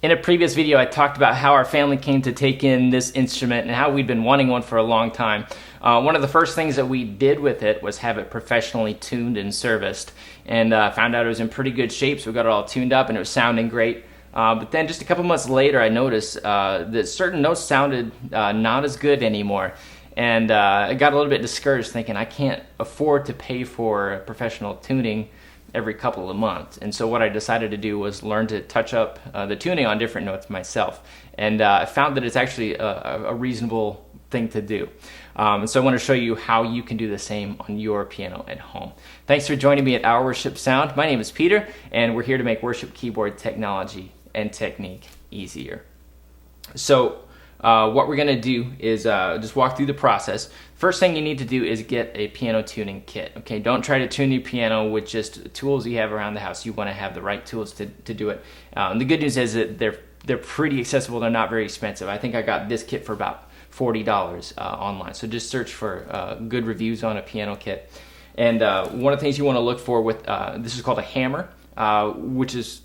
In a previous video, I talked about how our family came to take in this instrument and how we'd been wanting one for a long time. One of the first things that we did with it was have it professionally tuned and serviced, and found out it was in pretty good shape, so we got it all tuned up and it was sounding great. But then just a couple months later, I noticed that certain notes sounded not as good anymore. And I got a little bit discouraged, thinking I can't afford to pay for professional tuning every couple of months. And so what I decided to do was learn to touch up the tuning on different notes myself. And I found that it's actually a reasonable thing to do. And so I want to show you how you can do the same on your piano at home. Thanks for joining me at Our Worship Sound. My name is Peter, and we're here to make worship keyboard technology and technique easier. So what we're going to do is just walk through the process. First thing you need to do is get a piano tuning kit. Okay, don't try to tune your piano with just tools you have around the house. You want to have the right tools to do it. The good news is that they're pretty accessible. They're not very expensive. I think I got this kit for about $40 online. So just search for good reviews on a piano kit. And one of the things you want to look for with this is called a hammer, which is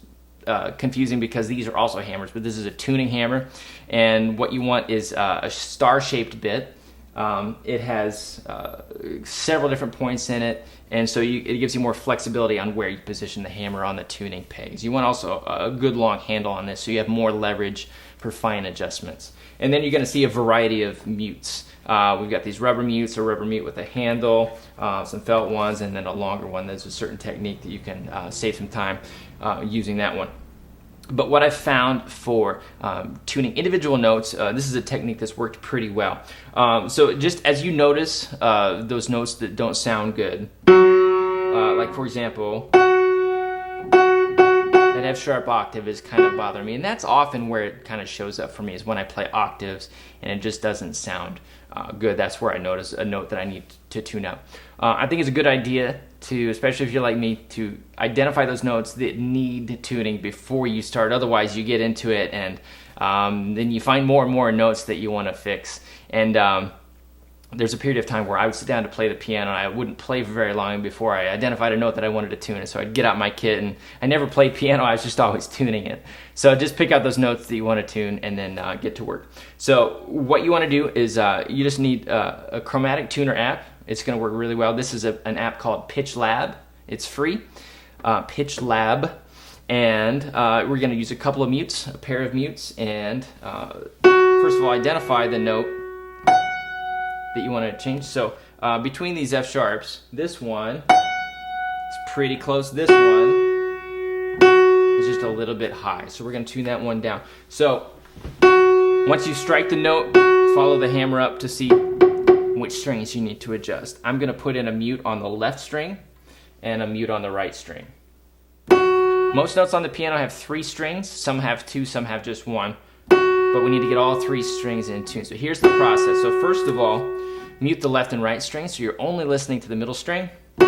confusing because these are also hammers, but this is a tuning hammer. And what you want is a star-shaped bit. It has several different points in it, and so it gives you more flexibility on where you position the hammer on the tuning pegs. You want also a good long handle on this, so you have more leverage for fine adjustments. And then you're going to see a variety of mutes. We've got these rubber mutes, a rubber mute with a handle, some felt ones, and then a longer one. There's a certain technique that you can save some time using that one. But what I've found for tuning individual notes, this is a technique that's worked pretty well. So just as you notice those notes that don't sound good, like for example, that F sharp octave is kind of bothering me, and that's often where it kind of shows up for me, is when I play octaves and it just doesn't sound good. That's where I notice a note that I need to tune up. I think it's a good idea to, especially if you're like me, to identify those notes that need tuning before you start. Otherwise you get into it and then you find more and more notes that you want to fix. And there's a period of time where I would sit down to play the piano and I wouldn't play for very long before I identified a note that I wanted to tune. And so I'd get out my kit, and I never played piano, I was just always tuning it. So just pick out those notes that you want to tune and then get to work. So what you want to do is you just need a chromatic tuner app. It's going to work really well. This is an app called Pitch Lab. It's free, Pitch Lab. And we're going to use a couple of mutes, a pair of mutes, and first of all, identify the note that you want to change. So between these F sharps, this one is pretty close. This one is just a little bit high. So we're going to tune that one down. So once you strike the note, follow the hammer up to see which strings you need to adjust. I'm going to put in a mute on the left string and a mute on the right string. Most notes on the piano have 3 strings. Some have 2, some have just 1. But we need to get all 3 strings in tune. So here's the process. So first of all, mute the left and right strings, so you're only listening to the middle string. And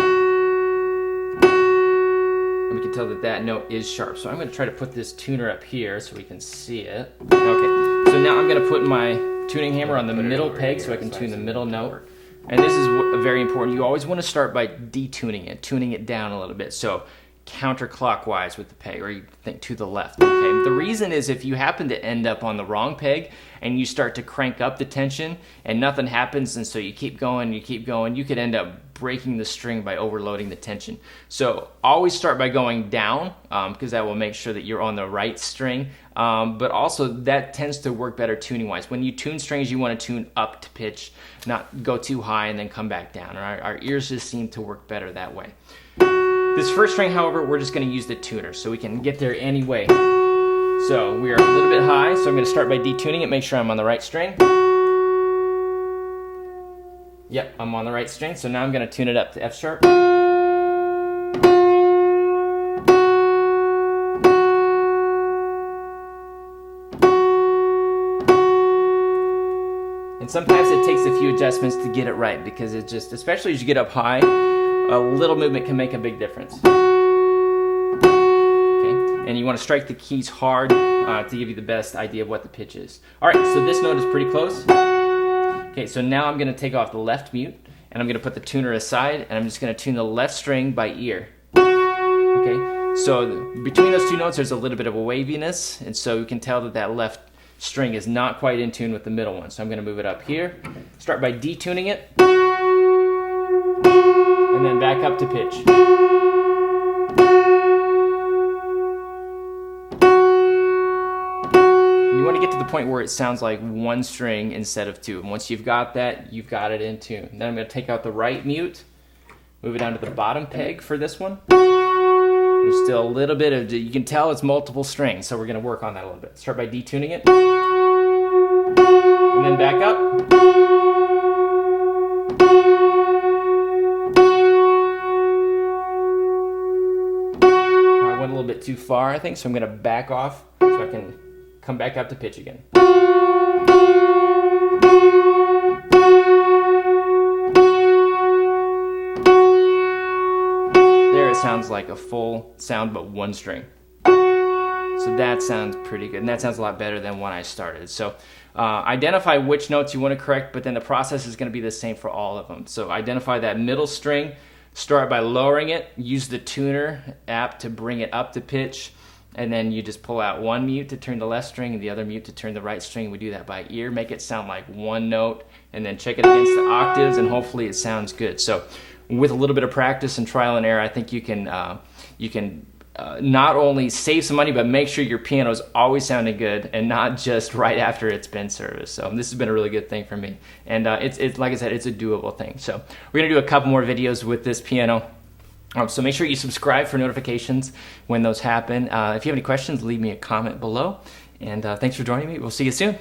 we can tell that that note is sharp. So I'm going to try to put this tuner up here so we can see it. Okay, so now I'm going to put my tuning hammer on the middle peg so I can tune the middle note. And this is very important. You always want to start by detuning it, tuning it down a little bit. So counterclockwise with the peg, or you think to the left. Okay. The reason is if you happen to end up on the wrong peg and you start to crank up the tension and nothing happens, and so you keep going, you could end up breaking the string by overloading the tension. So always start by going down, because that will make sure that you're on the right string. But also that tends to work better tuning wise. When you tune strings, you want to tune up to pitch, not go too high and then come back down. Our ears just seem to work better that way. This first string, however, we're just going to use the tuner so we can get there anyway. So we are a little bit high, so I'm going to start by detuning it, make sure I'm on the right string. Yep, I'm on the right string, so now I'm going to tune it up to F sharp. And sometimes it takes a few adjustments to get it right, because it just, especially as you get up high, a little movement can make a big difference. Okay, and you want to strike the keys hard to give you the best idea of what the pitch is. All right, so this note is pretty close. Okay, so now I'm going to take off the left mute, and I'm going to put the tuner aside, and I'm just going to tune the left string by ear. Okay, So between those two notes, there's a little bit of a waviness, and so you can tell that that left string is not quite in tune with the middle one. So I'm going to move it up here. Start by detuning it, and then back up to pitch. You want to get to the point where it sounds like one string instead of two. And once you've got that, you've got it in tune. Then I'm going to take out the right mute, move it down to the bottom peg for this one. There's still a little bit of, you can tell it's multiple strings, so we're going to work on that a little bit. Start by detuning it, and then back up. I went a little bit too far, I think, so I'm going to back off so I can come back up to pitch again. There it sounds like a full sound but one string. So that sounds pretty good, and that sounds a lot better than when I started. So identify which notes you want to correct, but then the process is going to be the same for all of them. So identify that middle string, start by lowering it, use the tuner app to bring it up to pitch, and then you just pull out one mute to turn the left string and the other mute to turn the right string. We do that by ear, make it sound like one note, and then check it against the octaves, and hopefully it sounds good. So with a little bit of practice and trial and error, I think you can not only save some money, but make sure your piano is always sounding good and not just right after it's been serviced. So this has been a really good thing for me. And it's like I said, it's a doable thing. So we're going to do a couple more videos with this piano. So make sure you subscribe for notifications when those happen. If you have any questions, leave me a comment below. And thanks for joining me. We'll see you soon.